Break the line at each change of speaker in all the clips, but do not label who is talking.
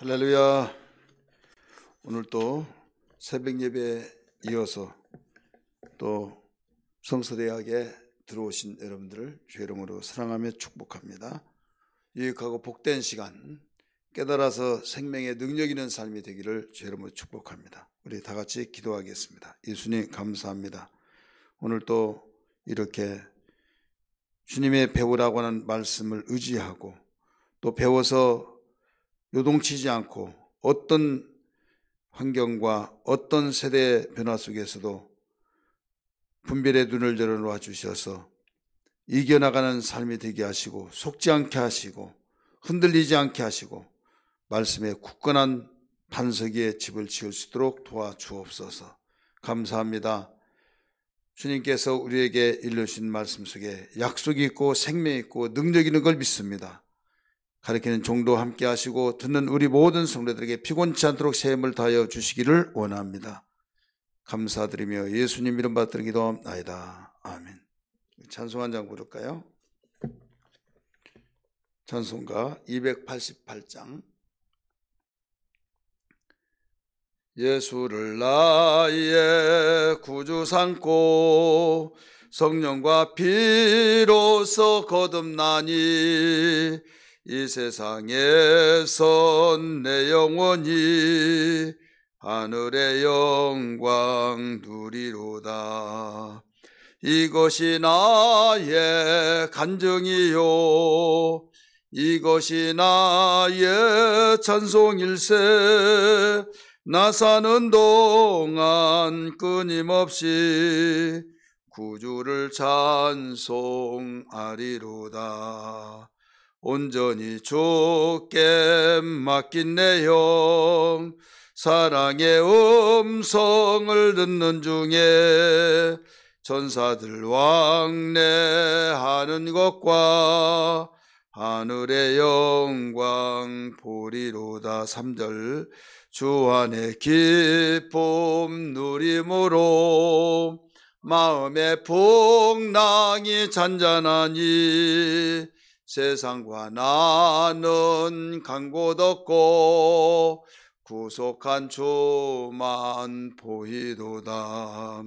할렐루야. 오늘 또 새벽 예배에 이어서 또 성서대학에 들어오신 여러분들을 주의 이름으로 사랑하며 축복합니다. 유익하고 복된 시간, 깨달아서 생명의 능력 있는 삶이 되기를 주의 이름으로 축복합니다. 우리 다 같이 기도하겠습니다. 예수님 감사합니다. 오늘 또 이렇게 주님의 배우라고 하는 말씀을 의지하고 또 배워서 요동치지 않고 어떤 환경과 어떤 세대의 변화 속에서도 분별의 눈을 열어놓아 주셔서 이겨나가는 삶이 되게 하시고 속지 않게 하시고 흔들리지 않게 하시고 말씀에 굳건한 반석 위에 집을 지을 수 있도록 도와주옵소서. 감사합니다. 주님께서 우리에게 일러주신 말씀 속에 약속이 있고 생명이 있고 능력이 있는 걸 믿습니다. 가르치는 종도 함께 하시고 듣는 우리 모든 성도들에게 피곤치 않도록 새 힘을 다하여 주시기를 원합니다. 감사드리며 예수님 이름 받들은 기도하옵나이다. 아멘. 찬송 한 장 부를까요? 찬송가 288장. 예수를 나의 구주 삼고 성령과 피로써 거듭나니 이 세상에선 내 영혼이 하늘의 영광 누리로다. 이것이 나의 간증이요 이것이 나의 찬송일세. 나 사는 동안 끊임없이 구주를 찬송하리로다. 온전히 주께 맡긴 내 영 사랑의 음성을 듣는 중에 천사들 왕래하는 것과 하늘의 영광 보리로다. 3절 주 안에 기쁨 누림으로 마음의 풍랑이 잔잔하니 세상과 나는 간 곳 없고 구속한 주만 보이도다.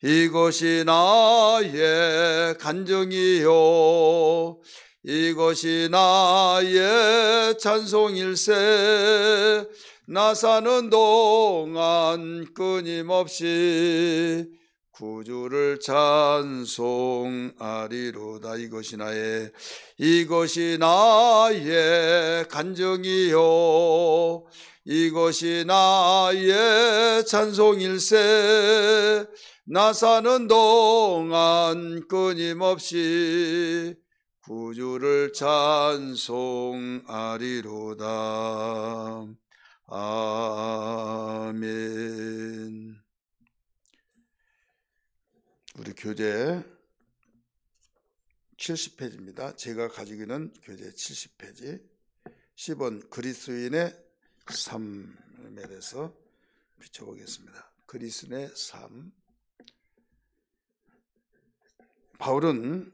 이것이 나의 간증이요 이것이 나의 찬송일세. 나 사는 동안 끊임없이 구주를 찬송하리로다. 이것이 나의 간증이요 이것이 나의 찬송일세. 나 사는 동안 끊임없이 구주를 찬송하리로다. 아멘. 우리 교재 70페이지입니다. 제가 가지고 있는 교재 70페이지 10번 그리스도인의 삶에 대해서 비춰보겠습니다. 그리스도인의 삶. 바울은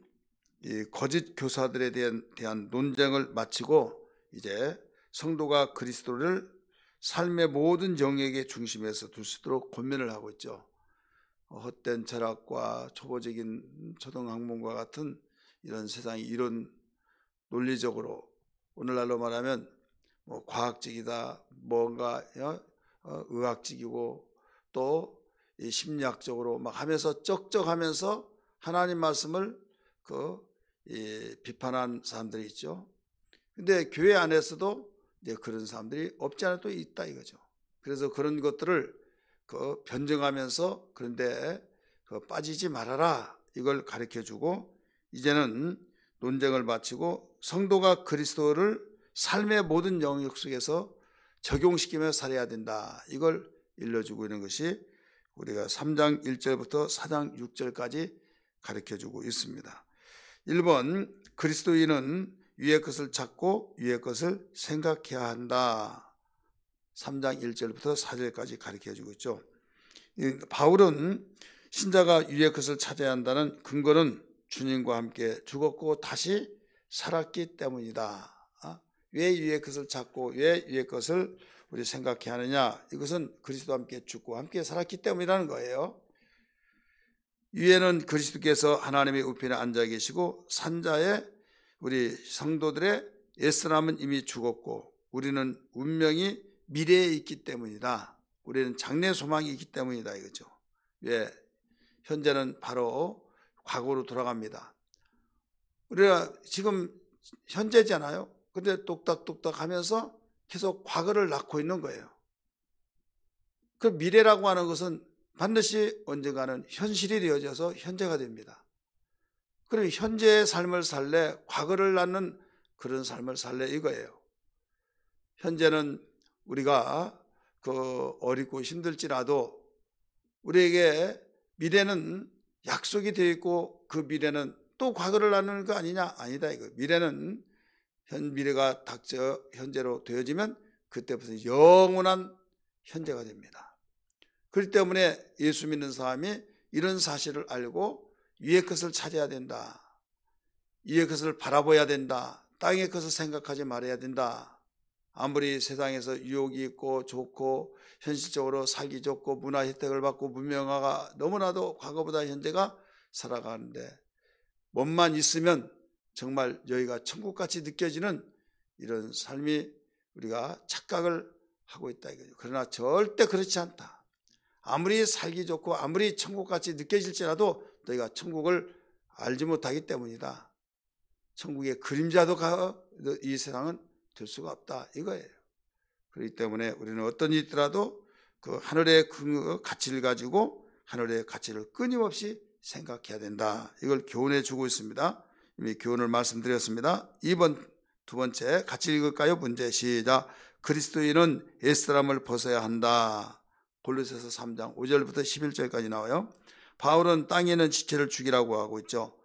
이 거짓 교사들에 대한 논쟁을 마치고 이제 성도가 그리스도를 삶의 모든 영역의 중심에서 둘 수 있도록 권면을 하고 있죠. 헛된 철학과 초보적인 초등학문과 같은 이런 세상이 이런 논리적으로 오늘날로 말하면 뭐 과학적이다, 뭔가 의학적이고 또 심리학적으로 막 하면서 쩍쩍하면서 하나님 말씀을 비판한 사람들이 있죠. 근데 교회 안에서도 이제 그런 사람들이 없지 않아 또 있다 이거죠. 그래서 그런 것들을 변증하면서 그런데 빠지지 말아라 이걸 가르쳐주고 이제는 논쟁을 마치고 성도가 그리스도를 삶의 모든 영역 속에서 적용시키며 살아야 된다 이걸 일러주고 있는 것이 우리가 3장 1절부터 4장 6절까지 가르쳐주고 있습니다. 1번 그리스도인은 위의 것을 찾고 위의 것을 생각해야 한다. 3장 1절부터 4절까지 가르쳐주고 있죠. 바울은 신자가 위의 것을 찾아야 한다는 근거는 주님과 함께 죽었고 다시 살았기 때문이다. 왜 위의 것을 찾고 왜 위의 것을 우리 생각해야 하느냐? 이것은 그리스도와 함께 죽고 함께 살았기 때문이라는 거예요. 위에는 그리스도께서 하나님의 우편에 앉아 계시고 산자에 우리 성도들의 옛사람은 이미 죽었고 우리는 운명이 미래에 있기 때문이다. 우리는 장래 소망이 있기 때문이다 이거죠. 왜? 현재는 바로 과거로 돌아갑니다. 우리가 지금 현재잖아요. 근데 똑딱똑딱 하면서 계속 과거를 낳고 있는 거예요. 그 미래라고 하는 것은 반드시 언젠가는 현실이 되어져서 현재가 됩니다. 그럼 현재의 삶을 살래, 과거를 낳는 그런 삶을 살래 이거예요. 현재는 우리가 어렵고 힘들지라도 우리에게 미래는 약속이 되어 있고 그 미래는 또 과거를 낳는 거 아니냐? 아니다 이거. 미래는 미래가 닥쳐 현재로 되어지면 그때부터 영원한 현재가 됩니다. 그렇기 때문에 예수 믿는 사람이 이런 사실을 알고 위의 것을 찾아야 된다. 위의 것을 바라봐야 된다. 땅의 것을 생각하지 말아야 된다. 아무리 세상에서 유혹이 있고 좋고 현실적으로 살기 좋고 문화 혜택을 받고 문명화가 너무나도 과거보다 현재가 살아가는데 몸만 있으면 정말 여기가 천국같이 느껴지는 이런 삶이 우리가 착각을 하고 있다 이거죠. 그러나 절대 그렇지 않다. 아무리 살기 좋고 아무리 천국같이 느껴질지라도 너희가 천국을 알지 못하기 때문이다. 천국의 그림자도 이 세상은 될 수가 없다 이거예요. 그렇기 때문에 우리는 어떤 일이 있더라도 그 하늘의 그 가치를 가지고 하늘의 가치를 끊임없이 생각해야 된다. 이걸 교훈해 주고 있습니다. 이미 교훈을 말씀드렸습니다. 두 번째 같이 읽을까요? 문제 시작. 그리스도인은 옛사람을 벗어야 한다. 골로새서 3장 5절부터 11절까지 나와요. 바울은 땅에 있는 지체를 죽이라고 하고 있죠.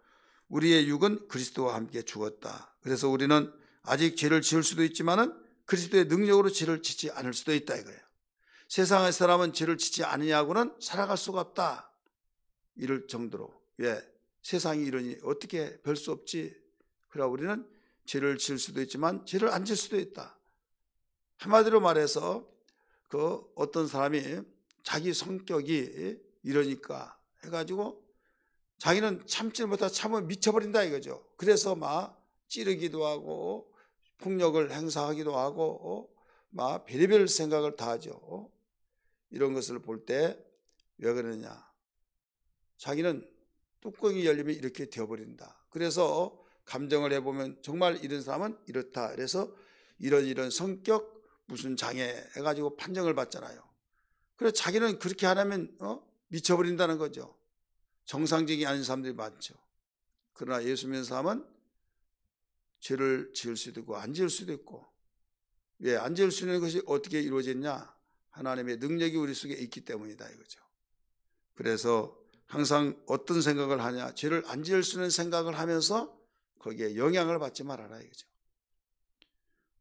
우리의 육은 그리스도와 함께 죽었다. 그래서 우리는 아직 죄를 지을 수도 있지만은 그리스도의 능력으로 죄를 짓지 않을 수도 있다 이거예요. 세상의 사람은 죄를 짓지 않으냐고는 살아갈 수가 없다. 이럴 정도로. 왜? 세상이 이러니 어떻게 별 수 없지. 그러나 우리는 죄를 지을 수도 있지만 죄를 안 지을 수도 있다. 한마디로 말해서 어떤 사람이 자기 성격이 이러니까 해가지고 자기는 참지 못하고 참으면 미쳐버린다 이거죠. 그래서 막 찌르기도 하고 폭력을 행사하기도 하고 막 별의별 생각을 다 하죠. 이런 것을 볼 때 왜 그러냐. 자기는 뚜껑이 열리면 이렇게 되어버린다. 그래서 감정을 해보면 정말 이런 사람은 이렇다. 그래서 이런 성격 무슨 장애 해가지고 판정을 받잖아요. 그래서 자기는 그렇게 하려면 미쳐버린다는 거죠. 정상적이 아닌 사람들이 많죠. 그러나 예수 믿는 사람은 죄를 지을 수도 있고 안 지을 수도 있고. 왜? 안 지을 수 있는 것이 어떻게 이루어졌냐? 하나님의 능력이 우리 속에 있기 때문이다 이거죠. 그래서 항상 어떤 생각을 하냐? 죄를 안 지을 수 있는 생각을 하면서 거기에 영향을 받지 말아라 이거죠.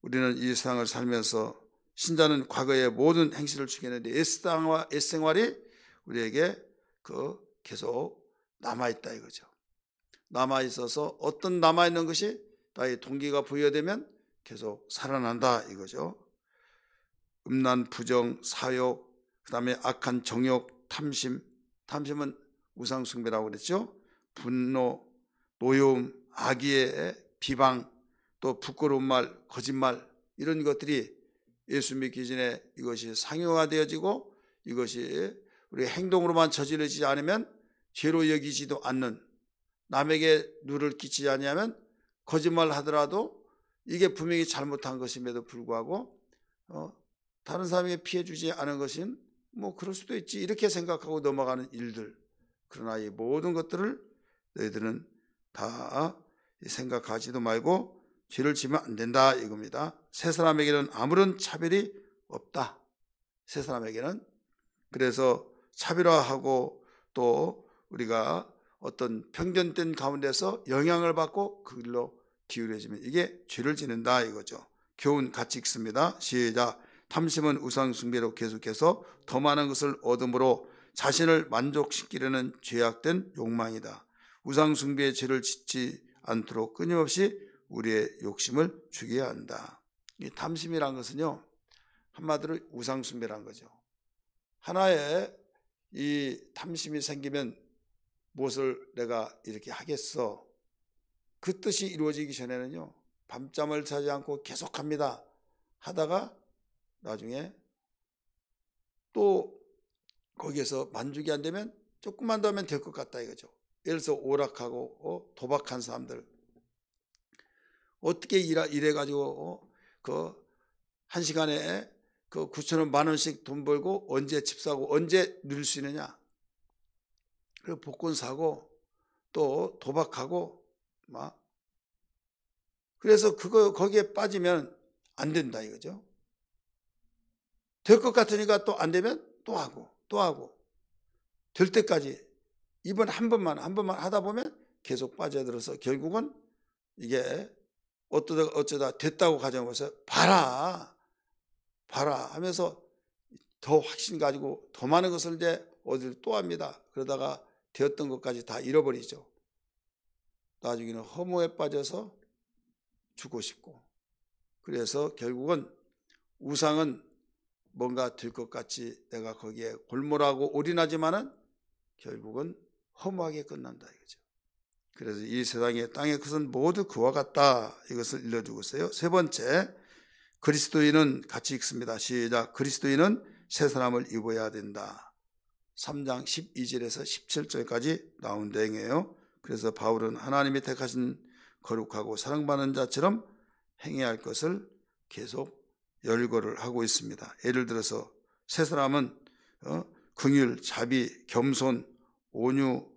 우리는 이 세상을 살면서 신자는 과거의 모든 행실을 죽이는데 옛생활이 우리에게 계속 남아있다 이거죠. 남아있어서 어떤 남아있는 것이 나의 동기가 부여되면 계속 살아난다 이거죠. 음란, 부정, 사욕, 그 다음에 악한 정욕, 탐심은 우상숭배라고 그랬죠. 분노, 노여움, 악의의 비방, 또 부끄러운 말, 거짓말 이런 것들이 예수 믿기 전에 이것이 상용화되어지고 이것이 우리 행동으로만 저지르지 않으면 죄로 여기지도 않는, 남에게 누를 끼치지 않으면 거짓말 하더라도 이게 분명히 잘못한 것임에도 불구하고 다른 사람에게 피해 주지 않은 것은 뭐 그럴 수도 있지 이렇게 생각하고 넘어가는 일들. 그러나 이 모든 것들을 너희들은 다 생각하지도 말고 죄를 지면 안 된다 이겁니다. 새 사람에게는 아무런 차별이 없다. 새 사람에게는. 그래서 차별화하고 또 우리가 어떤 편견된 가운데서 영향을 받고 그 길로 기울여지면 이게 죄를 짓는다 이거죠. 교훈 같이 읽습니다. 시작. 탐심은 우상 숭배로 계속해서 더 많은 것을 얻음으로 자신을 만족시키려는 죄악된 욕망이다. 우상 숭배의 죄를 짓지 않도록 끊임없이 우리의 욕심을 죽여야 한다. 이 탐심이란 것은요, 한마디로 우상숭배란 거죠. 하나의 이 탐심이 생기면 무엇을 내가 이렇게 하겠어, 그 뜻이 이루어지기 전에는요, 밤잠을 자지 않고 계속합니다. 하다가 나중에 또 거기에서 만족이 안 되면 조금만 더 하면 될 것 같다 이거죠. 예를 들어서 오락하고 도박한 사람들, 어떻게 이래가지고 그 한 시간에 그 9,000원, 10,000원씩 돈 벌고 언제 집 사고 언제 누릴 수 있느냐. 그리고 복권 사고 또 도박하고 막, 그래서 거기에 빠지면 안 된다 이거죠. 될 것 같으니까 또 안 되면 또 하고 될 때까지 이번 한 번만 하다 보면 계속 빠져들어서 결국은 이게 어쩌다 됐다고 가정해서 봐라 하면서 더 확신 가지고 더 많은 것을 이제 어디를 또 합니다. 그러다가 되었던 것까지 다 잃어버리죠. 나중에는 허무에 빠져서 죽고 싶고, 그래서 결국은 우상은 뭔가 될 것 같이 내가 거기에 골몰하고 올인하지만은 결국은 허무하게 끝난다 이거죠. 그래서 이 세상의 땅의 것은 모두 그와 같다, 이것을 일러주고 있어요. 세 번째, 그리스도인은, 같이 읽습니다. 시작. 그리스도인은 새 사람을 입어야 된다. 3장 12절에서 17절까지 나온 내용이에요. 그래서 바울은 하나님이 택하신 거룩하고 사랑받는 자처럼 행해야 할 것을 계속 열거를 하고 있습니다. 예를 들어서 새 사람은 긍휼, 자비, 겸손, 온유,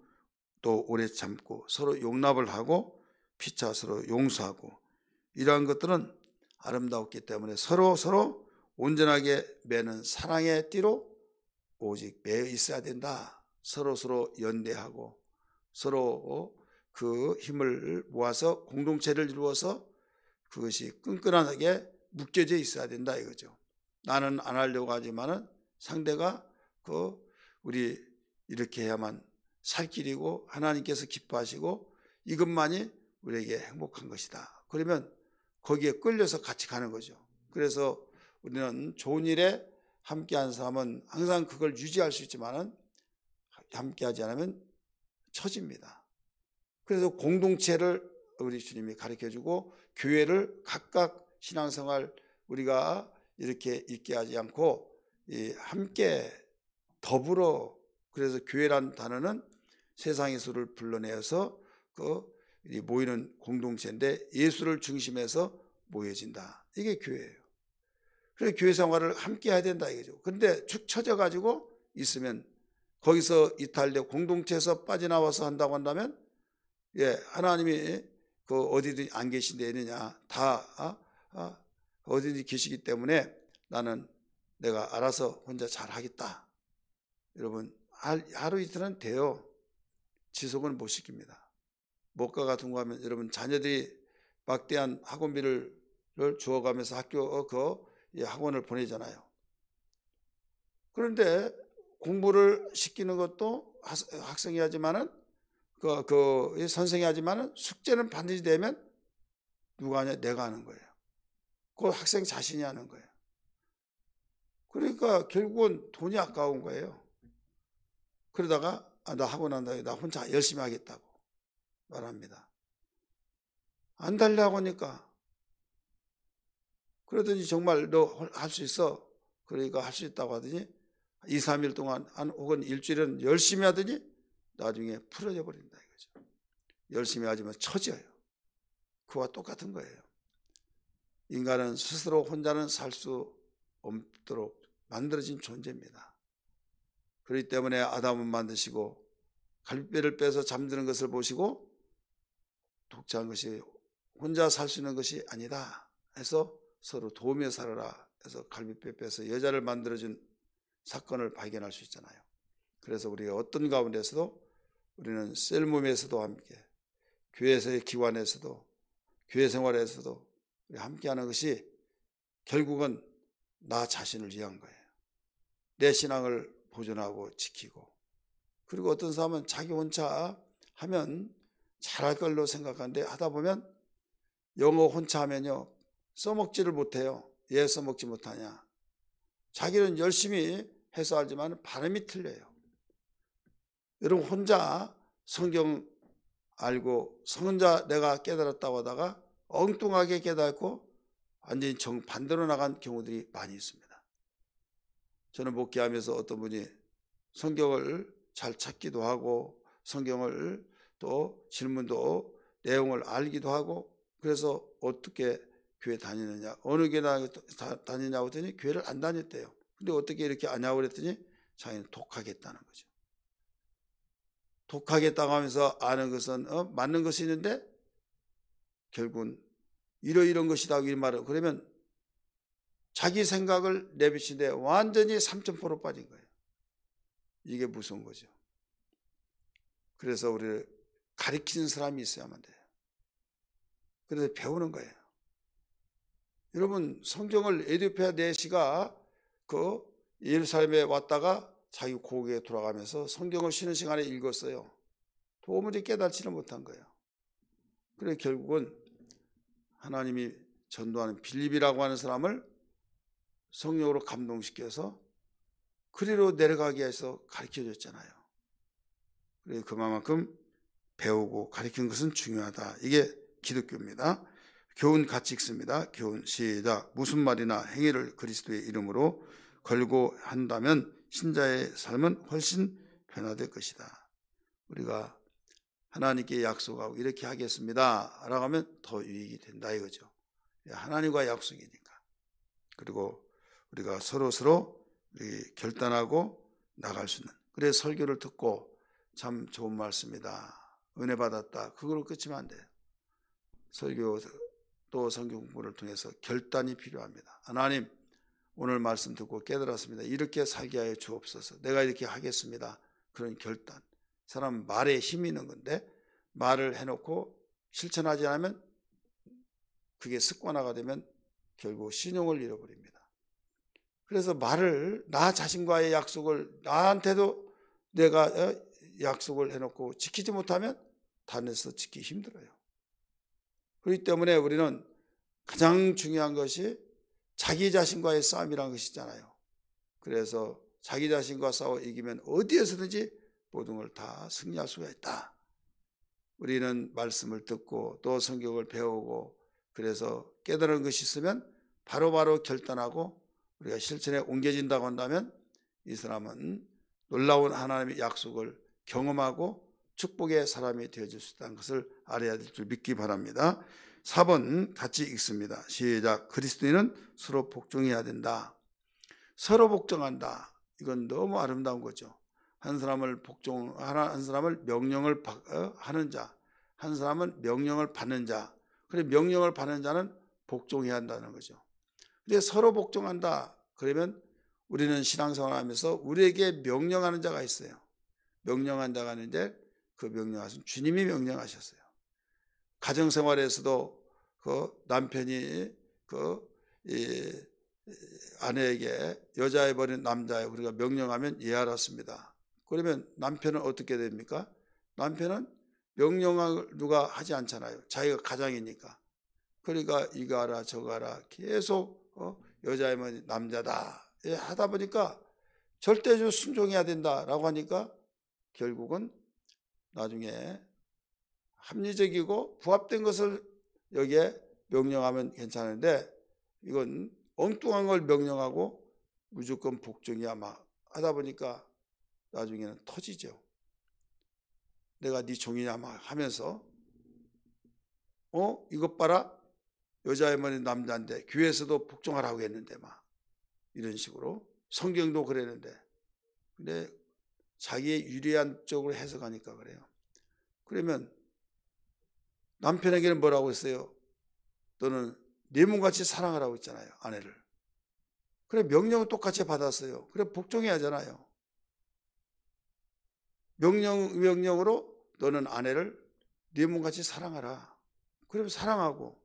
또 오래 참고 서로 용납을 하고 피차 서로 용서하고, 이러한 것들은 아름다웠기 때문에 서로 온전하게 매는 사랑의 띠로 오직 매여 있어야 된다. 서로 연대하고 서로 그 힘을 모아서 공동체를 이루어서 그것이 끈끈하게 묶여져 있어야 된다 이거죠. 나는 안 하려고 하지만은 상대가 우리 이렇게 해야만 살 길이고 하나님께서 기뻐하시고 이것만이 우리에게 행복한 것이다. 그러면 거기에 끌려서 같이 가는 거죠. 그래서 우리는 좋은 일에 함께한 사람은 항상 그걸 유지할 수 있지만은 함께하지 않으면 처집니다. 그래서 공동체를 우리 주님이 가르쳐주고, 교회를 각각 신앙생활 우리가 이렇게 있게 하지 않고 함께 더불어, 그래서 교회란 단어는 세상에서를 불러내어서 모이는 공동체인데 예수를 중심해서 모여진다. 이게 교회예요. 그래서 교회 생활을 함께 해야 된다 이거죠. 그런데 축 처져가지고 있으면 거기서 이탈되고 공동체에서 빠져나와서 한다고 한다면, 하나님이 어디든지 안 계신 데 있느냐, 다 어디든지 계시기 때문에 나는 내가 알아서 혼자 잘 하겠다. 여러분, 하루 이틀은 돼요. 지속은 못 시킵니다. 목과 같은 거 하면 여러분 자녀들이 막대한 학원비를 주어가면서 학교 학원을 보내잖아요. 그런데 공부를 시키는 것도 학생이 하지만은 선생이 하지만은 숙제는 반드시 되면 누가 하냐? 내가 하는 거예요. 그 학생 자신이 하는 거예요. 그러니까 결국은 돈이 아까운 거예요. 그러다가 나 학원 한다, 나 혼자 열심히 하겠다고 말합니다. 안 달라고 하니까. 그러더니 정말 너 할 수 있어. 그러니까 할 수 있다고 하더니 2, 3일 동안 혹은 일주일은 열심히 하더니 나중에 풀어져 버린다 이거죠. 열심히 하지만 처져요. 그와 똑같은 거예요. 인간은 스스로 혼자는 살 수 없도록 만들어진 존재입니다. 그렇기 때문에 아담은 만드시고 갈비뼈를 빼서 잠드는 것을 보시고 독자한 것이 혼자 살 수 있는 것이 아니다 해서 서로 도우며 살아라 해서 갈비뼈 빼서 여자를 만들어준 사건을 발견할 수 있잖아요. 그래서 우리가 어떤 가운데서도 우리는 셀몸에서도 함께, 교회에서의 기관에서도, 교회 생활에서도 우리 함께하는 것이 결국은 나 자신을 위한 거예요. 내 신앙을 보존하고 지키고, 그리고 어떤 사람은 자기 혼자 하면 잘할 걸로 생각하는데 하다 보면 영어 혼자 하면요 써먹지를 못해요. 왜 써먹지 못하냐? 자기는 열심히 해서 알지만 발음이 틀려요. 여러분 혼자 성경 알고 혼자 내가 깨달았다고 하다가 엉뚱하게 깨닫고 완전히 정반대로 나간 경우들이 많이 있습니다. 저는 목회하면서 어떤 분이 성경을 잘 찾기도 하고 성경을 또 질문도 내용을 알기도 하고 그래서 어떻게 교회 다니느냐 어느 교회 다니냐고 했더니 교회를 안 다녔대요. 근데 어떻게 이렇게 안 하냐고 그랬더니 자기는 독하겠다는 거죠. 독하겠다고 하면서 아는 것은 맞는 것이 있는데 결국은 이런 것이다 이 말을 그러면 자기 생각을 내비치는데 완전히 3,000% 빠진 거예요. 이게 무서운 거죠. 그래서 우리를 가르치는 사람이 있어야만 돼요. 그래서 배우는 거예요. 여러분 성경을 에디오피아 내시가 그 예루살렘에 왔다가 자기 고국에 돌아가면서 성경을 쉬는 시간에 읽었어요. 도무지 깨닫지를 못한 거예요. 그래서 결국은 하나님이 전도하는 빌립이라고 하는 사람을 성령으로 감동시켜서 그리로 내려가게 해서 가르쳐줬잖아요. 그래서 그만큼 배우고 가르치는 것은 중요하다. 이게 기독교입니다. 교훈 같이 읽습니다. 교훈 시작. 무슨 말이나 행위를 그리스도의 이름으로 걸고 한다면 신자의 삶은 훨씬 변화될 것이다. 우리가 하나님께 약속하고 이렇게 하겠습니다 라고 하면 더 유익이 된다 이거죠. 하나님과 약속이니까. 그리고 우리가 서로 결단하고 나갈 수 있는. 그래서 설교를 듣고 참 좋은 말씀이다. 은혜 받았다. 그걸로 끝이면 안 돼요. 설교 또 성경 공부를 통해서 결단이 필요합니다. 하나님 오늘 말씀 듣고 깨달았습니다. 이렇게 살게 하여 주옵소서. 내가 이렇게 하겠습니다. 그런 결단. 사람 말에 힘이 있는 건데 말을 해놓고 실천하지 않으면 그게 습관화가 되면 결국 신용을 잃어버립니다. 그래서 말을 나 자신과의 약속을 나한테도 내가 약속을 해놓고 지키지 못하면 다른 데서 지키기 힘들어요. 그렇기 때문에 우리는 가장 중요한 것이 자기 자신과의 싸움이라는 것이잖아요. 그래서 자기 자신과 싸워 이기면 어디에서든지 모든 걸 다 승리할 수가 있다. 우리는 말씀을 듣고 또 성경을 배우고 그래서 깨달은 것이 있으면 바로바로 결단하고 우리가 실천에 옮겨진다고 한다면 이 사람은 놀라운 하나님의 약속을 경험하고 축복의 사람이 되어줄 수 있다는 것을 알아야 될 줄 믿기 바랍니다. 4번 같이 읽습니다. 시작. 그리스도인은 서로 복종해야 된다. 서로 복종한다. 이건 너무 아름다운 거죠. 한 사람을 한 사람을 명령을 하는 자, 한 사람은 명령을 받는 자. 그래 명령을 받는 자는 복종해야 한다는 거죠. 근데 서로 복종한다. 그러면 우리는 신앙생활하면서 우리에게 명령하는 자가 있어요. 명령한 자가 있는데 그 명령하신 주님이 명령하셨어요. 가정생활에서도 그 남편이 아내에게 여자애 버린 남자애 우리가 명령하면 예 알았습니다. 그러면 남편은 어떻게 됩니까? 남편은 명령을 누가 하지 않잖아요. 자기가 가장이니까. 그러니까 이거 하라 저거 하라 계속 여자애 버린 남자다 하다 보니까 절대적으로 순종해야 된다라고 하니까 결국은 나중에 합리적이고 부합된 것을 여기에 명령하면 괜찮은데 이건 엉뚱한 걸 명령하고 무조건 복종이야 막 하다 보니까 나중에는 터지죠. 내가 네 종이냐 막 하면서 이것 봐라 여자의 머리 남자인데 교회에서도 복종하라고 했는데 막 이런 식으로 성경도 그랬는데 근데 자기의 유리한 쪽으로 해석하니까 그래요. 그러면 남편에게는 뭐라고 했어요? 너는 네 몸같이 사랑하라고 했잖아요. 아내를. 그래 명령은 똑같이 받았어요. 그래 복종해야 하잖아요. 명령으로 너는 아내를 네 몸같이 사랑하라. 그러면 사랑하고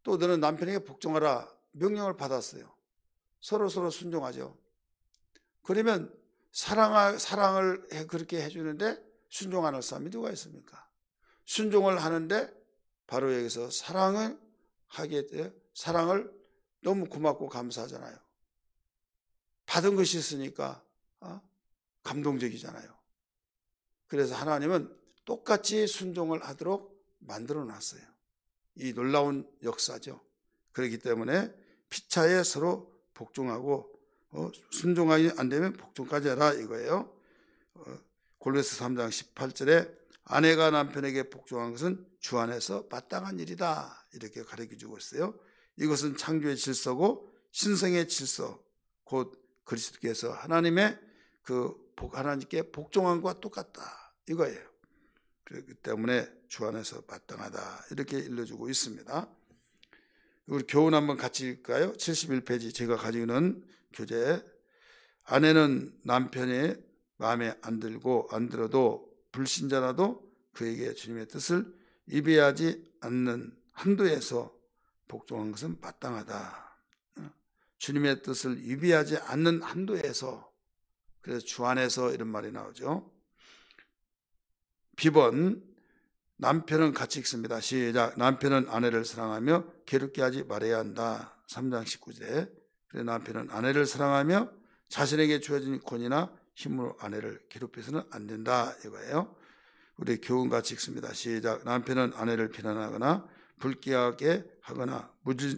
또 너는 남편에게 복종하라. 명령을 받았어요. 서로 순종하죠. 그러면 사랑을 그렇게 해주는데 순종 안 할 사람이 누가 있습니까? 순종을 하는데 바로 여기서 사랑을 하게 돼 사랑을 너무 고맙고 감사하잖아요. 받은 것이 있으니까 감동적이잖아요. 그래서 하나님은 똑같이 순종을 하도록 만들어 놨어요. 이 놀라운 역사죠. 그렇기 때문에 피차에 서로 복종하고 순종하기 안 되면 복종까지 해라 이거예요. 골로새 3장 18절에 아내가 남편에게 복종한 것은 주 안에서 마땅한 일이다 이렇게 가르쳐주고 있어요. 이것은 창조의 질서고 신성의 질서 곧 그리스도께서 하나님의 하나님께 복종한 것과 똑같다 이거예요. 그렇기 때문에 주 안에서 마땅하다 이렇게 일러주고 있습니다. 우리 교훈 한번 같이 읽을까요? 71페이지 제가 가지고 있는 교재. 아내는 남편이 마음에 안 들어도 불신자라도 그에게 주님의 뜻을 이해하지 않는 한도에서 복종한 것은 마땅하다. 주님의 뜻을 이해하지 않는 한도에서, 그래서 주 안에서 이런 말이 나오죠. 비번 남편은 같이 읽습니다. 시작. 남편은 아내를 사랑하며 괴롭게 하지 말아야 한다. 3장 19절에 그래서 남편은 아내를 사랑하며 자신에게 주어진 권위나 힘으로 아내를 괴롭혀서는 안 된다 이거예요. 우리 교훈 같이 읽습니다. 시작. 남편은 아내를 비난하거나 불쾌하게 하거나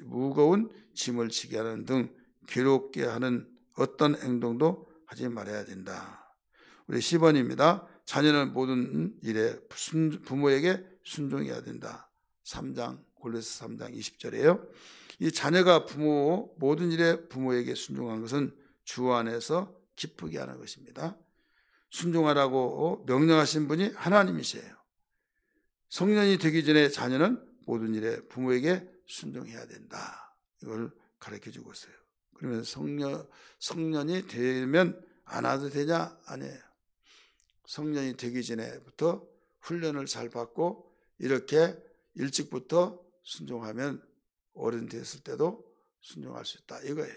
무거운 짐을 지게 하는 등 괴롭게 하는 어떤 행동도 하지 말아야 된다. 우리 10번입니다. 자녀는 모든 일에 부모에게 순종해야 된다. 3장 골로새 3장 20절이에요. 이 자녀가 모든 일에 부모에게 순종한 것은 주 안에서 기쁘게 하는 것입니다. 순종하라고 명령하신 분이 하나님이세요. 성년이 되기 전에 자녀는 모든 일에 부모에게 순종해야 된다. 이걸 가르쳐주고 있어요. 그러면 성년이 되면 안 와도 되냐? 아니에요. 성년이 되기 전에부터 훈련을 잘 받고 이렇게 일찍부터 순종하면 어른 됐을 때도 순종할 수 있다 이거예요.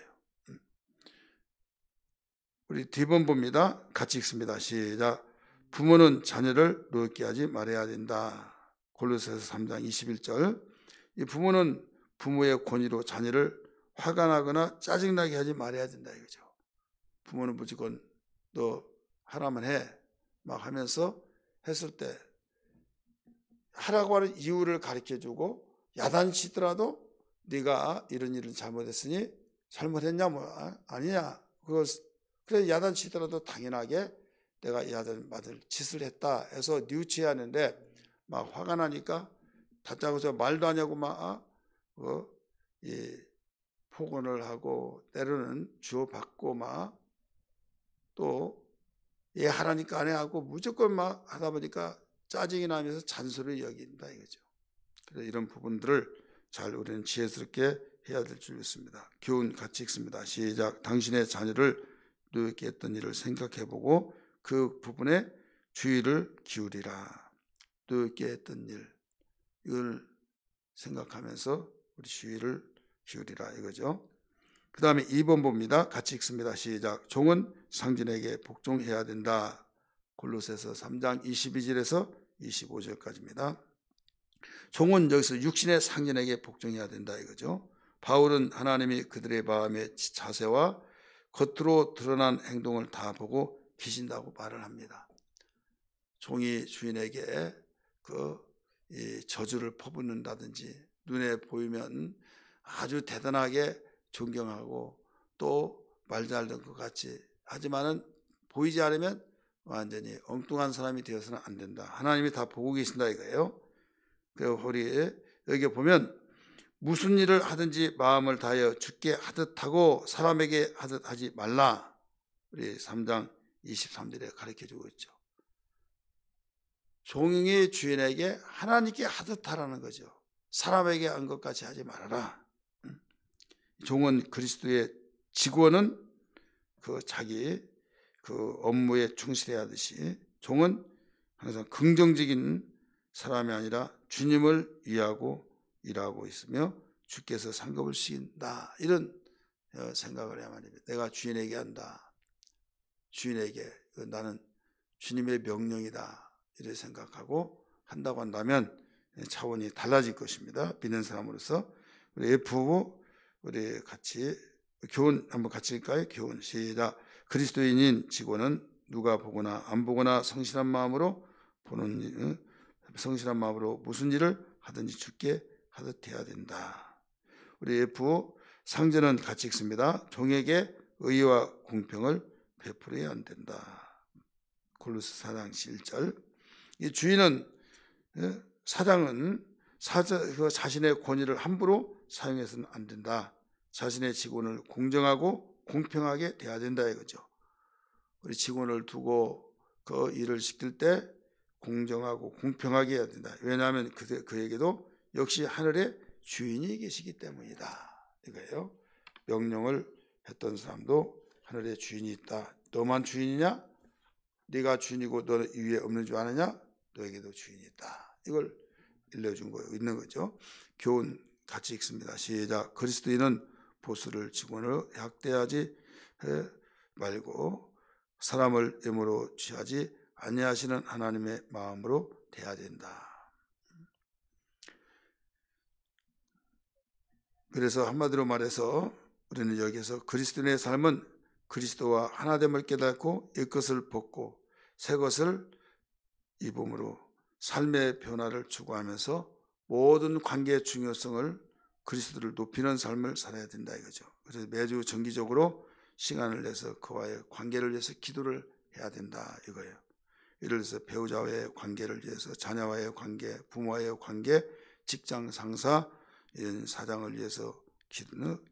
우리 뒤번 봅니다. 같이 읽습니다. 시작. 부모는 자녀를 노엽게 하지 말아야 된다. 골로새서 3장 21절. 이 부모는 부모의 권위로 자녀를 화가 나거나 짜증나게 하지 말아야 된다 이거죠. 부모는 무조건 너 하라면 해 막 하면서 했을 때 하라고 하는 이유를 가르쳐주고 야단치더라도 네가 이런 일을 잘못했으니 잘못했냐 뭐 아니냐 그래 야단치더라도 당연하게 내가 야단받을 짓을 했다 해서 뉘우치하는데 막 화가 나니까 다짜고짜 말도 안 하고 막 폭언을 하고 때로는 주워받고 막 또 얘 하라니까 안 해 하고 무조건 막 하다 보니까 짜증이 나면서 잔소리를 여긴다 이거죠. 그래서 이런 부분들을 잘 우리는 지혜스럽게 해야 될 줄 믿습니다. 교훈 같이 읽습니다. 시작. 당신의 자녀를 노엽게 했던 일을 생각해보고 그 부분에 주의를 기울이라. 노엽게 했던 일 이걸 생각하면서 우리 주의를 기울이라 이거죠. 그 다음에 2번 봅니다. 같이 읽습니다. 시작. 종은 상전에게 복종해야 된다. 골로새서 3장 22절에서 25절까지입니다. 종은 여기서 육신의 상전에게 복종해야 된다 이거죠. 바울은 하나님이 그들의 마음의 자세와 겉으로 드러난 행동을 다 보고 계신다고 말을 합니다. 종이 주인에게 이 저주를 퍼붓는다든지 눈에 보이면 아주 대단하게 존경하고 또 말 잘 듣는 것 같이 하지만은 보이지 않으면 완전히 엉뚱한 사람이 되어서는 안 된다. 하나님이 다 보고 계신다 이거예요. 그리고 우리 여기 보면 무슨 일을 하든지 마음을 다하여 주께 하듯 하고 사람에게 하듯 하지 말라. 우리 3장 23절에 가르쳐주고 있죠. 종이 주인에게 하나님께 하듯 하라는 거죠. 사람에게 한 것 같이 하지 말아라. 종은 그리스도의 직원은 자기 업무에 충실해야 하듯이 종은 항상 긍정적인 사람이 아니라 주님을 위하고 일하고 있으며 주께서 상급을 주신다 이런 생각을 해야 말입니다. 내가 주인에게 한다. 주인에게 나는 주님의 명령이다 이렇게 생각하고 한다고 한다면 차원이 달라질 것입니다. 믿는 사람으로서. 우리 F 우리 같이 교훈 한번 같이 할까요? 교훈 시작. 그리스도인인 직원은 누가 보거나 안 보거나 성실한 마음으로 성실한 마음으로 무슨 일을 하든지 주께 하듯 해야 된다. 우리 F 상전은 같이 읽습니다. 종에게 의와 공평을 베풀어야 안 된다. 골로새 4장 1절. 이 주인은 사장은 자신의 권위를 함부로 사용해서는 안 된다. 자신의 직원을 공정하고 공평하게 대해야 된다 이거죠. 우리 직원을 두고 그 일을 시킬 때 공정하고 공평하게 해야 된다. 왜냐하면 그에게도 역시 하늘의 주인이 계시기 때문이다. 이거예요. 명령을 했던 사람도 하늘의 주인이 있다. 너만 주인이냐? 네가 주인이고 너 위에 없는 줄 아느냐? 너에게도 주인이 있다. 이걸 일러준 거 있는 거죠. 교훈 같이 읽습니다. 시작. 그리스도인은 보스를 직원으로 학대하지 말고 사람을 예물로 취하지 아니하시는 하나님의 마음으로 대해야 된다. 그래서 한마디로 말해서 우리는 여기서 그리스도인의 삶은 그리스도와 하나됨을 깨닫고 옛것을 벗고 새 것을 입음으로 삶의 변화를 추구하면서 모든 관계의 중요성을 그리스도를 높이는 삶을 살아야 된다 이거죠. 그래서 매주 정기적으로 시간을 내서 그와의 관계를 위해서 기도를 해야 된다 이거예요. 예를 들어서 배우자와의 관계를 위해서, 자녀와의 관계, 부모와의 관계, 직장 상사, 이런 사장을 위해서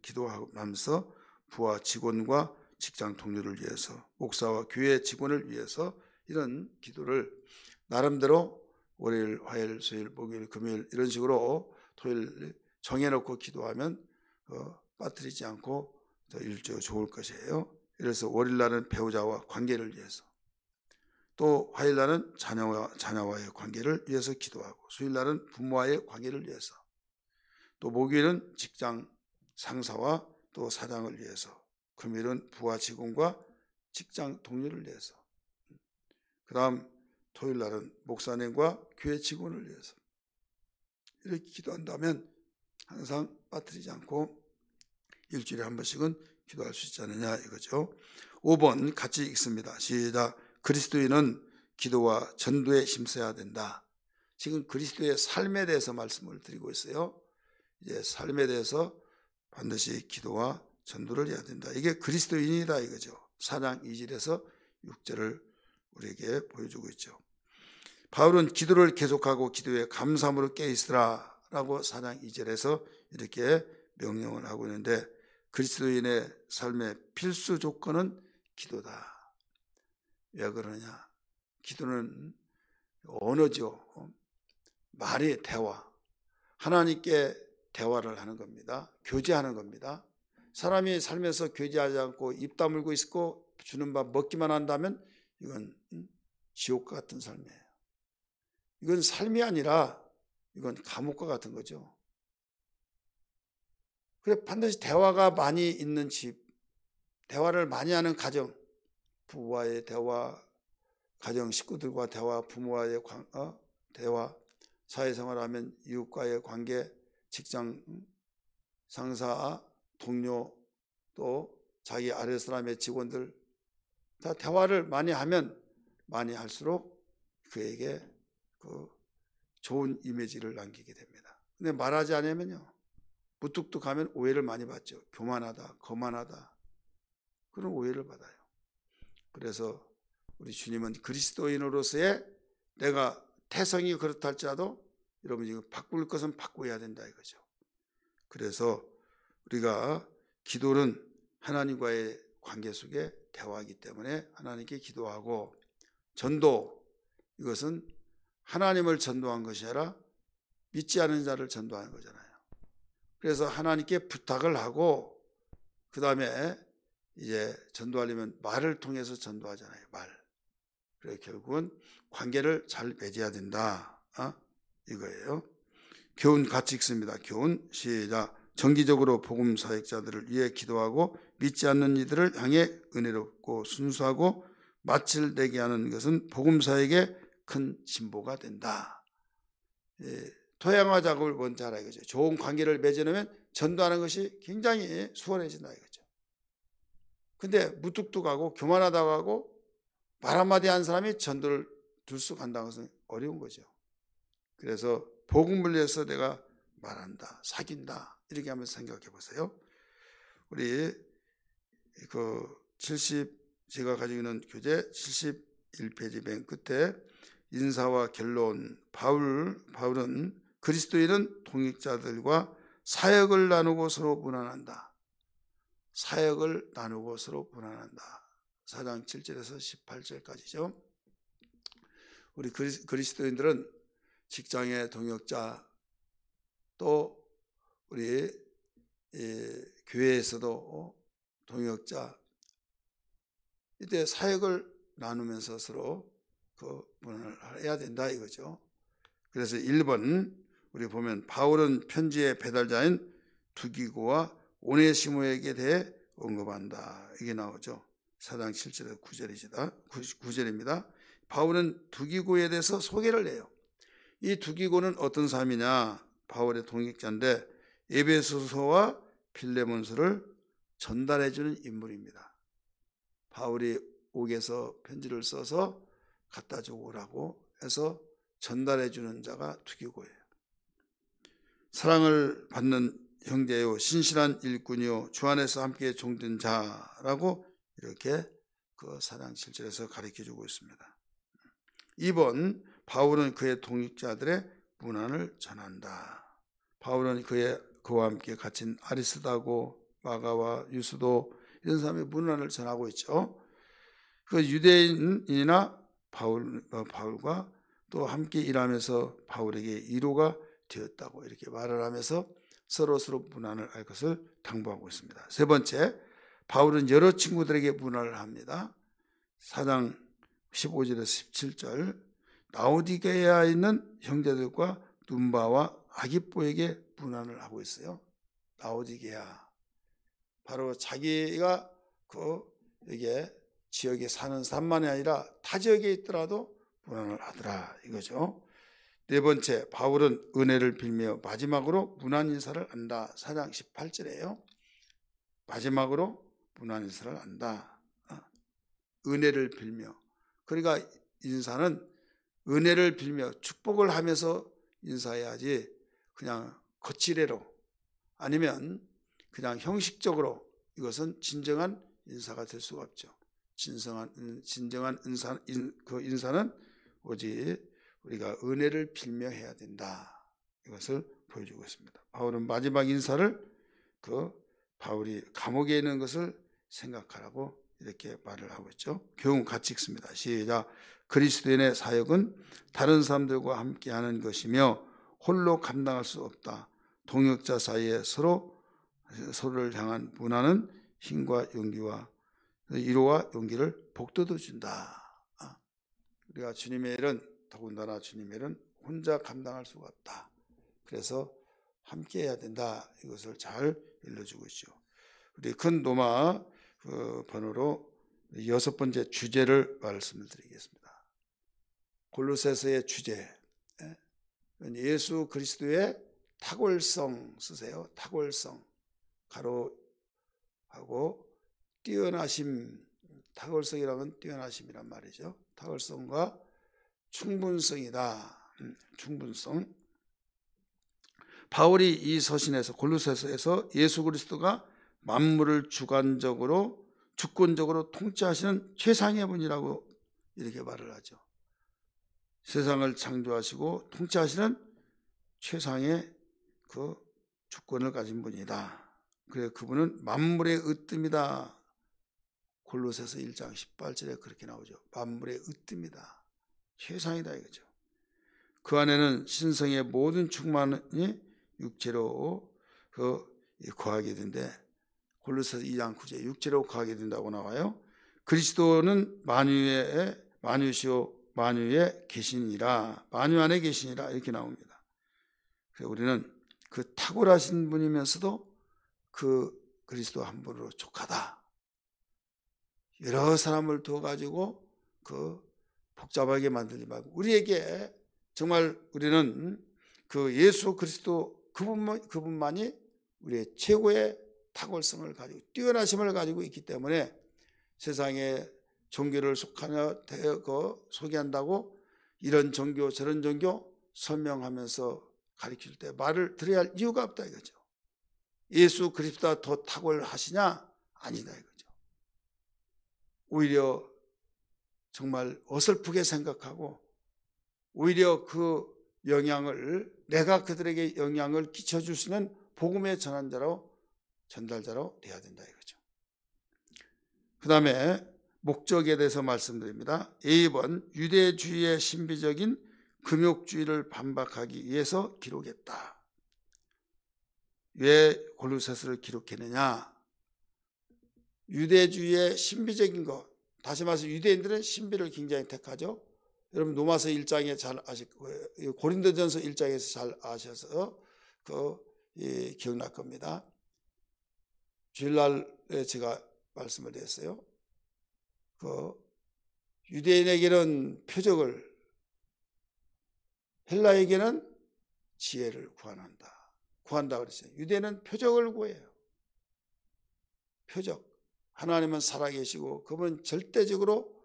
기도하면서 부하 직원과 직장 동료를 위해서, 목사와 교회 직원을 위해서 이런 기도를 나름대로 월요일, 화요일, 수요일, 목요일, 금요일 이런 식으로 토요일 정해놓고 기도하면 빠뜨리지 않고 더 일조 좋을 것이에요. 그래서 월요일 날은 배우자와 관계를 위해서, 또 화요일 날은 자녀와의 관계를 위해서 기도하고, 수요일 날은 부모와의 관계를 위해서, 또 목요일은 직장 상사와 또 사장을 위해서, 금요일은 부하 직원과 직장 동료를 위해서, 그 다음 토요일 날은 목사님과 교회 직원을 위해서 이렇게 기도한다면 항상 빠뜨리지 않고 일주일에 한 번씩은 기도할 수 있지 않느냐 이거죠. 5번 같이 읽습니다. 시작. 그리스도인은 기도와 전도에 힘써야 된다. 지금 그리스도의 삶에 대해서 말씀을 드리고 있어요. 이제 삶에 대해서 반드시 기도와 전도를 해야 된다. 이게 그리스도인이다 이거죠. 4장 2절에서 6절을 우리에게 보여주고 있죠. 바울은 기도를 계속하고 기도에 감사함으로 깨있으라 라고 4장 2절에서 이렇게 명령을 하고 있는데, 그리스도인의 삶의 필수 조건은 기도다. 왜 그러냐? 기도는 언어죠. 말이 대화. 하나님께 대화를 하는 겁니다. 교제하는 겁니다. 사람이 살면서 교제하지 않고 입 다물고 있고 주는 밥 먹기만 한다면 이건 지옥과 같은 삶이에요. 이건 삶이 아니라 이건 감옥과 같은 거죠. 그래, 반드시 대화가 많이 있는 집, 대화를 많이 하는 가정, 부부와의 대화, 가정 식구들과 대화, 부모와의 대화, 사회생활하면 이웃과의 관계, 직장 상사, 동료, 또 자기 아래 사람의 직원들 다 대화를 많이 하면 많이 할수록 그에게 그 좋은 이미지를 남기게 됩니다. 근데 말하지 않으면요, 무뚝뚝하면 오해를 많이 받죠. 교만하다, 거만하다, 그런 오해를 받아요. 그래서 우리 주님은 그리스도인으로서의 내가 태성이 그렇다 할지라도 여러분 지금 바꿀 것은 바꿔야 된다 이거죠. 그래서 우리가 기도는 하나님과의 관계 속에 대화이기 때문에 하나님께 기도하고, 전도, 이것은 하나님을 전도한 것이 아니라 믿지 않은 자를 전도하는 거잖아요. 그래서 하나님께 부탁을 하고 그 다음에 이제 전도하려면 말을 통해서 전도하잖아요. 말. 그래서 결국은 관계를 잘 맺어야 된다. 이거예요. 교훈 같이 읽습니다. 교훈 시작. 정기적으로 복음 사역자들을 위해 기도하고 믿지 않는 이들을 향해 은혜롭고 순수하고 맏을 내게 하는 것은 복음 사역의 큰 진보가 된다. 토양화 작업을 먼저 하라 이거죠. 좋은 관계를 맺어놓으면 전도하는 것이 굉장히 수월해진다 이거죠. 근데 무뚝뚝하고 교만하다고 하고 말 한마디 한 사람이 전도를 들쑥 간다는 것은 어려운 거죠. 그래서 복음을 위해서 내가 말한다, 사귄다 이렇게 하면서 생각해 보세요. 우리 제가 가지고 있는 교재 71페이지 맨 끝에 인사와 결론, 바울은 그리스도인은 동역자들과 사역을 나누고 서로 문안한다. 사역을 나누고 서로 문안한다. 4장 7절에서 18절까지죠. 우리 그리스도인들은 직장의 동역자, 또 우리 교회에서도 동역자, 이때 사역을 나누면서 서로 문안을 해야 된다 이거죠. 그래서 1번 우리 보면 바울은 편지의 배달자인 두기고와 오네시모에게 대해 언급한다. 이게 나오죠. 4장 7절에서 9절입니다. 바울은 두기고에 대해서 소개를 해요. 이 두기고는 어떤 사람이냐? 바울의 동역자인데 에베소서와 필레몬서를 전달해주는 인물입니다. 바울이 옥에서 편지를 써서 갖다 주고 오라고 해서 전달해주는 자가 두기고예요. 사랑을 받는 형제요, 신실한 일꾼이요, 주 안에서 함께 종된 자라고 이렇게 그 4장 7절에서 가르쳐주고 있습니다. 2번, 바울은 그의 동역자들의 문안을 전한다. 바울은 그와 함께 갇힌 아리스다고, 마가와 유스도 이런 사람의 문안을 전하고 있죠. 그 유대인이나 바울과 또 함께 일하면서 바울에게 위로가 되었다고 이렇게 말을 하면서 서로 문안을 할 것을 당부하고 있습니다. 세 번째, 바울은 여러 친구들에게 문안을 합니다. 4장 15절에서 17절, 라오디게아에 있는 형제들과 눈바와 아기뽀에게 문안을 하고 있어요. 라오디게아, 바로 자기가 여기에 지역에 사는 사람만이 아니라 타 지역에 있더라도 문안을 하더라 이거죠. 네 번째, 바울은 은혜를 빌며 마지막으로 문안 인사를 한다. 4장 18절이에요. 마지막으로 문안 인사를 한다. 은혜를 빌며, 그러니까 인사는 은혜를 빌며 축복을 하면서 인사해야지 그냥 거칠애로 아니면 그냥 형식적으로 이것은 진정한 인사가 될 수가 없죠. 진정한 인사는 오직 우리가 은혜를 빌며 해야 된다. 이것을 보여주고 있습니다. 바울은 마지막 인사를 바울이 감옥에 있는 것을 생각하라고 이렇게 말을 하고 있죠. 교훈 같이 읽습니다. 시작. 그리스도인의 사역은 다른 사람들과 함께하는 것이며 홀로 감당할 수 없다. 동역자 사이에 서로를 향한 문화는 힘과 용기와 위로와 용기를 복돋워 준다. 우리가 주님의 일은, 더군다나 주님의 일은 혼자 감당할 수가 없다. 그래서 함께 해야 된다. 이것을 잘 일러주고 있죠. 우리 큰 노마 번호로 6번째 주제를 말씀을 드리겠습니다. 골로새서의 주제, 예수 그리스도의 탁월성 쓰세요. 탁월성, 가로하고 뛰어나심, 탁월성이라는 건 뛰어나심이란 말이죠. 탁월성과 충분성이다. 충분성. 바울이 이 서신에서, 골로새서에서 예수 그리스도가 만물을 주권적으로 통치하시는 최상의 분이라고 이렇게 말을 하죠. 세상을 창조하시고 통치하시는 최상의 주권을 가진 분이다. 그래, 그분은 만물의 으뜸이다. 골로새서 1장 18절에 그렇게 나오죠. 만물의 으뜸이다. 최상이다 이거죠. 그 안에는 신성의 모든 충만이 육체로 거하게 된대. 골로새서 2장 9절에 육체로 거하게 된다고 나와요. 그리스도는 만유시오 만유에 계시니라, 만유 안에 계시니라 이렇게 나옵니다. 그래서 우리는 그 탁월하신 분이면서도 그리스도 한 분으로 족하다. 여러 사람을 두어가지고 복잡하게 만들지 말고 우리에게 정말 우리는 그 예수 그리스도 그분만이 우리의 최고의 탁월성을 가지고 뛰어나심을 가지고 있기 때문에 세상에 종교를 소개한다고 이런 종교 저런 종교 설명하면서 가르칠 때 말을 들어야 할 이유가 없다 이거죠. 예수 그리스도가 더 탁월하시냐? 아니다 이거죠. 오히려 정말 어설프게 생각하고 오히려 그 영향을 내가 그들에게 영향을 끼쳐줄 수 있는 복음의 전달자로 돼야 된다 이거죠. 그 다음에 목적에 대해서 말씀드립니다. A번 유대주의의 신비적인 금욕주의를 반박하기 위해서 기록했다. 왜 골로새서를 기록했느냐? 유대주의의 신비적인 것, 다시 말해서 유대인들은 신비를 굉장히 택하죠. 여러분 로마서 1장에 잘 아시고 고린도전서 1장에서 잘 아셔서 기억날 겁니다. 주일날에 제가 말씀을 드렸어요. 유대인에게는 표적을, 헬라에게는 지혜를 구한다 그랬어요. 유대인은 표적을 구해요. 표적. 하나님은 살아계시고 그분은 절대적으로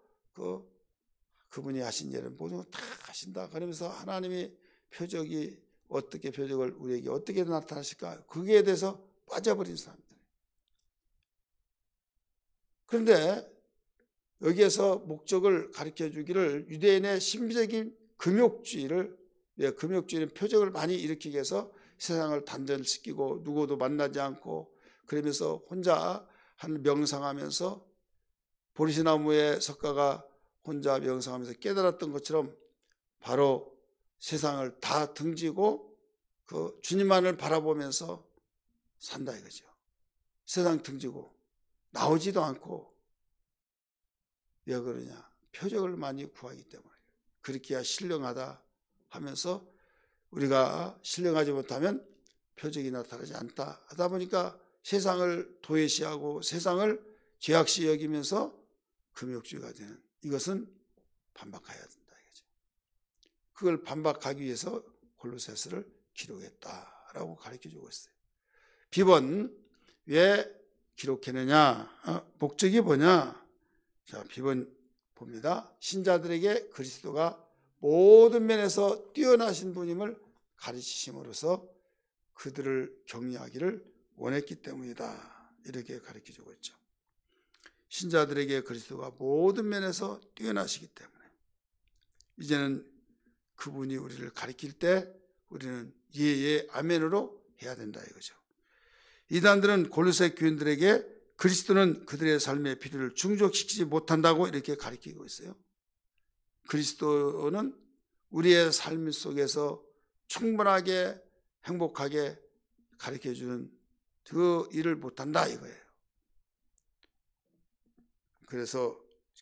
그분이 하신 일은 모든 걸 다 하신다. 그러면서 하나님이 표적이 어떻게 표적을 우리에게 어떻게 나타나실까? 거기에 대해서 빠져버린 사람들. 그런데 여기에서 목적을 가르쳐 주기를 유대인의 신비적인 금욕주의는 표적을 많이 일으키기 위해서 세상을 단절시키고 누구도 만나지 않고 그러면서 혼자 명상하면서 보리시나무의 석가가 혼자 명상하면서 깨달았던 것처럼 바로 세상을 다 등지고 그 주님만을 바라보면서 산다 이거죠. 세상 등지고 나오지도 않고 왜 그러냐? 표적을 많이 구하기 때문에. 그렇게 해야 신령하다 하면서 우리가 신령하지 못하면 표적이 나타나지 않다 하다 보니까 세상을 도외시하고 세상을 죄악시 여기면서 금욕주의가 되는, 이것은 반박해야 된다 이거죠. 그걸 반박하기 위해서 골로새서를 기록했다라고 가르쳐주고 있어요. B번 왜 기록했느냐? 목적이 뭐냐? 자, B번 봅니다. 신자들에게 그리스도가 모든 면에서 뛰어나신 분임을 가르치심으로써 그들을 격려하기를 원했기 때문이다. 이렇게 가르쳐주고 있죠. 신자들에게 그리스도가 모든 면에서 뛰어나시기 때문에 이제는 그분이 우리를 가르칠 때 우리는 예예 아멘으로 해야 된다 이거죠. 이단들은 골로새 교인들에게 그리스도는 그들의 삶의 필요를 충족시키지 못한다고 이렇게 가르치고 있어요. 그리스도는 우리의 삶 속에서 충분하게 행복하게 가르쳐주는 그 일을 못한다 이거예요. 그래서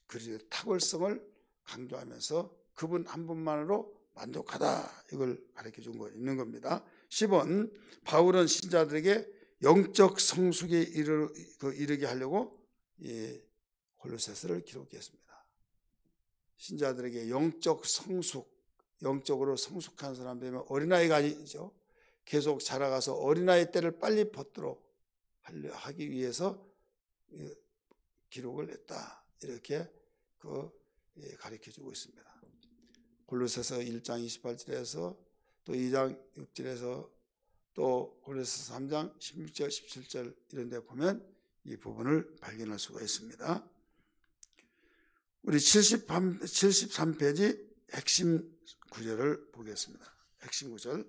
그리스도의 탁월성을 강조하면서 그분 한 분만으로 만족하다 이걸 가르쳐준 거 있는 겁니다. 10번 바울은 신자들에게 영적 성숙에 이르게 하려고 골로새서를 기록했습니다. 신자들에게 영적 성숙, 영적으로 성숙한 사람 되면 어린아이가 아니죠. 계속 자라가서 어린아이 때를 빨리 벗도록 하기 위해서 기록을 했다. 이렇게 가르쳐주고 있습니다. 골로새서 1장 28절에서 또 2장 6절에서 또 골로새서 3장 16절 17절 이런 데 보면 이 부분을 발견할 수가 있습니다. 우리 73페이지 핵심 구절을 보겠습니다. 핵심 구절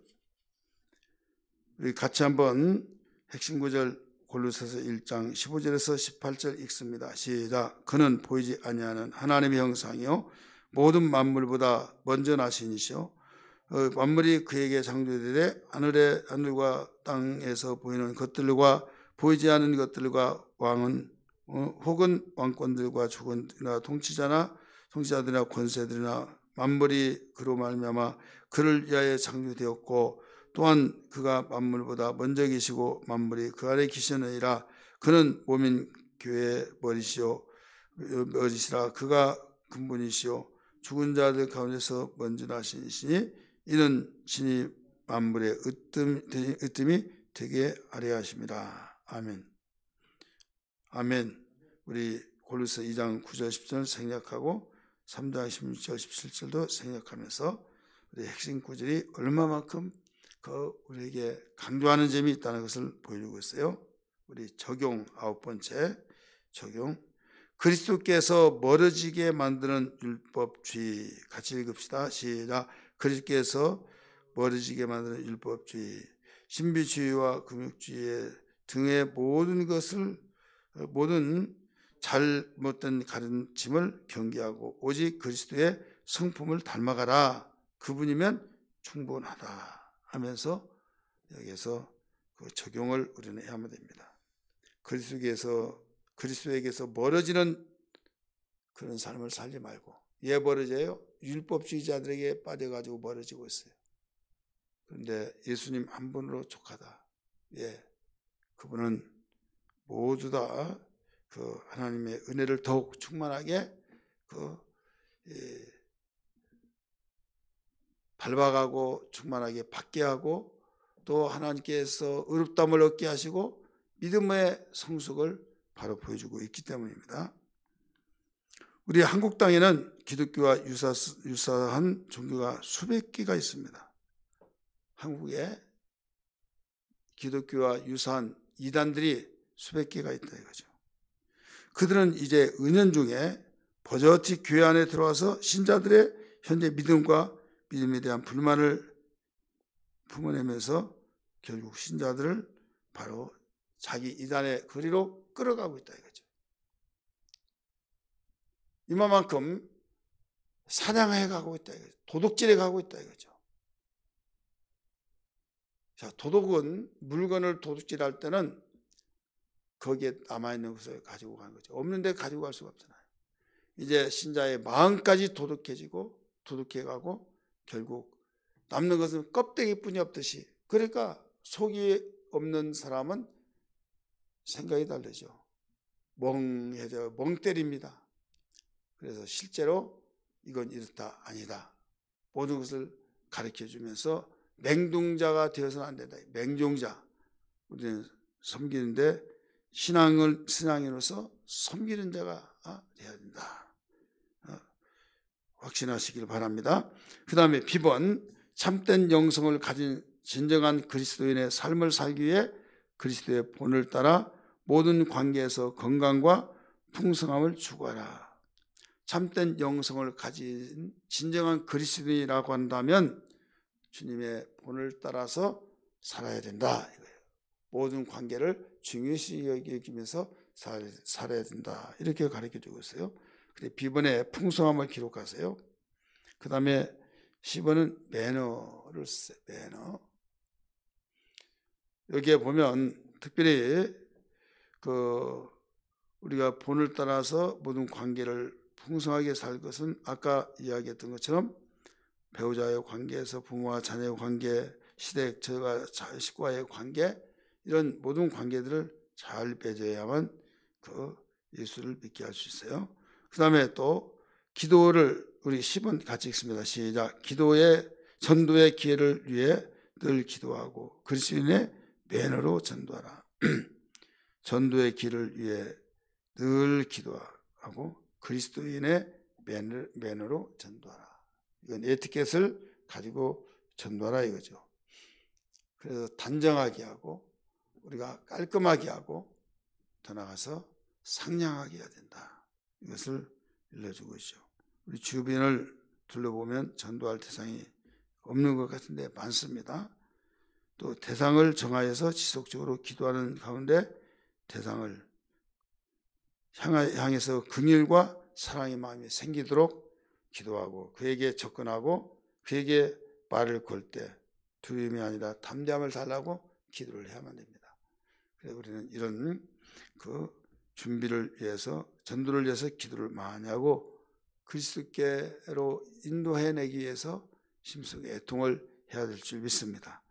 우리 같이 한번 핵심 구절 골로새서 1장 15절에서 18절 읽습니다. 시작. 그는 보이지 아니하는 하나님의 형상이요 모든 만물보다 먼저 나신 이시요 만물이 그에게 창조되되 하늘과 땅에서 보이는 것들과 보이지 않는 것들과 왕은 혹은 왕권들과 주권이나 통치자들이나 권세들이나 만물이 그로 말미암아 그를 위하여 창조되었고 또한 그가 만물보다 먼저 계시고 만물이 그 아래 계시느니라. 그는 몸인 교회의 머리시라. 그가 근본이시요 죽은 자들 가운데서 먼저 나신 이시니 이는 신이 만물의 으뜸이 되게 하려 하심이라. 아멘. 아멘. 우리 골로새 2장 9절 10절 생략하고 3장 16절 17절도 생략하면서 우리 핵심 구절이 얼마만큼 우리에게 강조하는 점이 있다는 것을 보여주고 있어요. 우리 적용, 9번째 적용. 그리스도께서 멀어지게 만드는 율법주의. 같이 읽읍시다. 시작. 그리스도께서 멀어지게 만드는 율법주의, 신비주의와 금욕주의 등의 모든 잘못된 가르침을 경계하고 오직 그리스도의 성품을 닮아가라. 그분이면 충분하다 하면서 여기에서 그 적용을 우리는 해야만 됩니다. 그리스도에게서 멀어지는 그런 삶을 살지 말고. 왜 멀어져요? 율법주의자들에게 빠져가지고 멀어지고 있어요. 그런데 예수님 한 분으로 족하다. 예, 그분은 모두 다 그 하나님의 은혜를 더욱 충만하게 밟아가고 충만하게 받게 하고 또 하나님께서 의롭다함을 얻게 하시고 믿음의 성숙을 바로 보여주고 있기 때문입니다. 우리 한국 땅에는 기독교와 유사한 종교가 수백 개가 있습니다. 한국에 기독교와 유사한 이단들이 수백 개가 있다 이거죠. 그들은 이제 은연중에 버젓이 교회 안에 들어와서 신자들의 현재 믿음과 믿음에 대한 불만을 품어내면서 결국 신자들을 바로 자기 이단의 거리로 끌어가고 있다 이거죠. 이만큼 사냥해 가고 있다 이거죠. 도둑질해 가고 있다 이거죠. 자, 도둑은 물건을 도둑질할 때는 거기에 남아있는 것을 가지고 가는 거죠. 없는데 가지고 갈 수가 없잖아요. 이제 신자의 마음까지 도둑해가고 결국 남는 것은 껍데기뿐이 없듯이, 그러니까 속이 없는 사람은 생각이 다르죠. 멍 때립니다. 그래서 실제로 이건 이렇다 아니다 모든 것을 가르쳐주면서 맹동자가 되어서는 안 된다. 맹종자. 우리는 섬기는데 신앙인으로서 섬기는 자가 되어야 된다. 확신하시길 바랍니다. 그 다음에 B번, 참된 영성을 가진 진정한 그리스도인의 삶을 살기 위해 그리스도의 본을 따라 모든 관계에서 건강과 풍성함을 추구하라. 참된 영성을 가진 진정한 그리스도인이라고 한다면 주님의 본을 따라서 살아야 된다 이거예요. 모든 관계를 중요시 여기면서 살아야 된다 이렇게 가르쳐주고 있어요. 그래 B번에 풍성함을 기록하세요. 그 다음에 C번은 매너를 쓰세요. 매너. 여기에 보면 특별히 우리가 본을 따라서 모든 관계를 풍성하게 살 것은 아까 이야기했던 것처럼 배우자의 관계에서 부모와 자녀의 관계, 시댁, 저가 자식과의 관계, 이런 모든 관계들을 잘 맺어야만 예수를 믿게 할 수 있어요. 그 다음에 또 기도를 우리 10번 같이 읽습니다. 시작. 전도의 기회를 위해 늘 기도하고 그리스도인의 매너로 전도하라. 전도의 길을 위해 늘 기도하고 그리스도인의 매너로 전도하라. 이건 에티켓을 가지고 전도하라 이거죠. 그래서 단정하게 하고 우리가 깔끔하게 하고 더 나아가서 상냥하게 해야 된다. 이것을 일러주고 있죠. 우리 주변을 둘러보면 전도할 대상이 없는 것 같은데 많습니다. 또 대상을 정하여서 지속적으로 기도하는 가운데 대상을 향해서 긍휼과 사랑의 마음이 생기도록 기도하고 그에게 접근하고 그에게 말을 걸 때 두려움이 아니라 담대함을 달라고 기도를 해야만 됩니다. 그래서 우리는 이런 준비를 위해서 전도를 위해서 기도를 많이 하고 그리스도께로 인도해내기 위해서 심속의 애통을 해야 될 줄 믿습니다.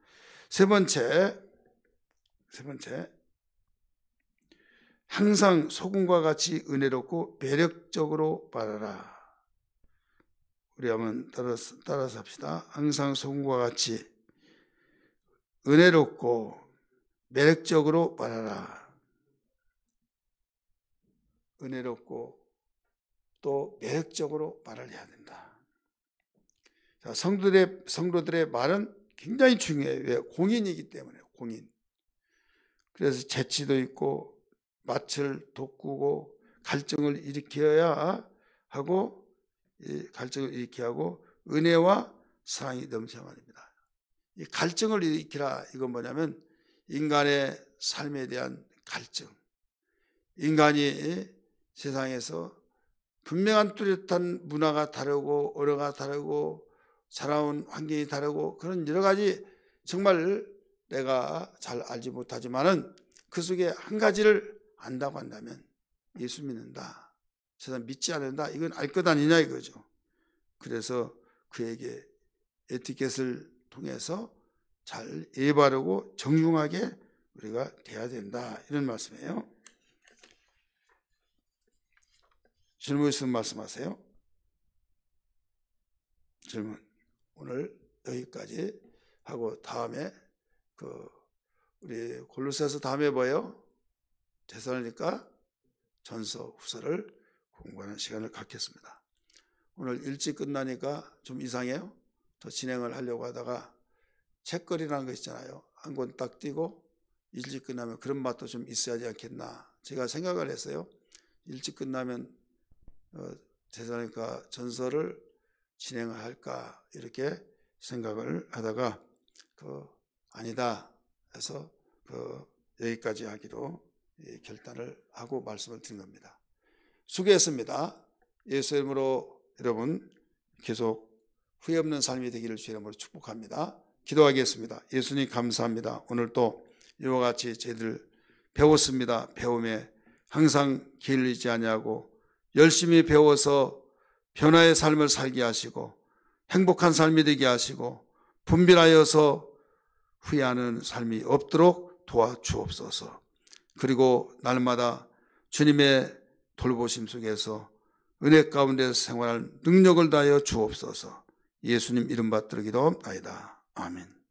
세 번째, 항상 소금과 같이 은혜롭고 매력적으로 말하라. 우리 한번 따라서 합시다. 항상 소금과 같이 은혜롭고 매력적으로 말하라. 은혜롭고 또 매력적으로 말을 해야 된다. 자, 성도들의 말은 굉장히 중요해요. 왜? 공인이기 때문에. 공인. 그래서 재치도 있고 낯을 돋구고 갈증을 일으켜야 하고, 갈증을 일으켜야 하고 은혜와 사랑이 넘쳐야 합니다. 이 갈증을 일으키라, 이건 뭐냐면 인간의 삶에 대한 갈증. 인간이 세상에서 분명한 뚜렷한 문화가 다르고 언어가 다르고 살아온 환경이 다르고 그런 여러 가지 정말 내가 잘 알지 못하지만은 그 속에 한 가지를 안다고 한다면 예수 믿는다, 세상 믿지 않는다, 이건 알 것 아니냐 이거죠. 그래서 그에게 에티켓을 통해서 잘 예의 바르고 정중하게 우리가 돼야 된다, 이런 말씀이에요. 질문 있으면 말씀하세요. 질문. 오늘 여기까지 하고 다음에 우리 골로새서 다음에 뭐예요? 데살로니가 전서 후서를 공부하는 시간을 갖겠습니다. 오늘 일찍 끝나니까 좀 이상해요. 더 진행을 하려고 하다가 책거리라는 거 있잖아요. 한 권 딱 띄고 일찍 끝나면 그런 맛도 좀 있어야 하지 않겠나, 제가 생각을 했어요. 일찍 끝나면 데살로니가 전서를 진행을 할까 이렇게 생각을 하다가 아니다 해서 여기까지 하기로 결단을 하고 말씀을 드린 겁니다. 수고했습니다. 예수 이름으로 여러분 계속 후회 없는 삶이 되기를 주 이름으로 축복합니다. 기도하겠습니다. 예수님 감사합니다. 오늘 또 이와 같이 저희들 배웠습니다. 배움에 항상 길을 잃지 아니하고 열심히 배워서 변화의 삶을 살게 하시고 행복한 삶이 되게 하시고 분별하여서 후회하는 삶이 없도록 도와주옵소서. 그리고 날마다 주님의 돌보심 속에서 은혜 가운데서 생활할 능력을 다하여 주옵소서. 예수님 이름 받들어 기도하옵나이다. 아멘.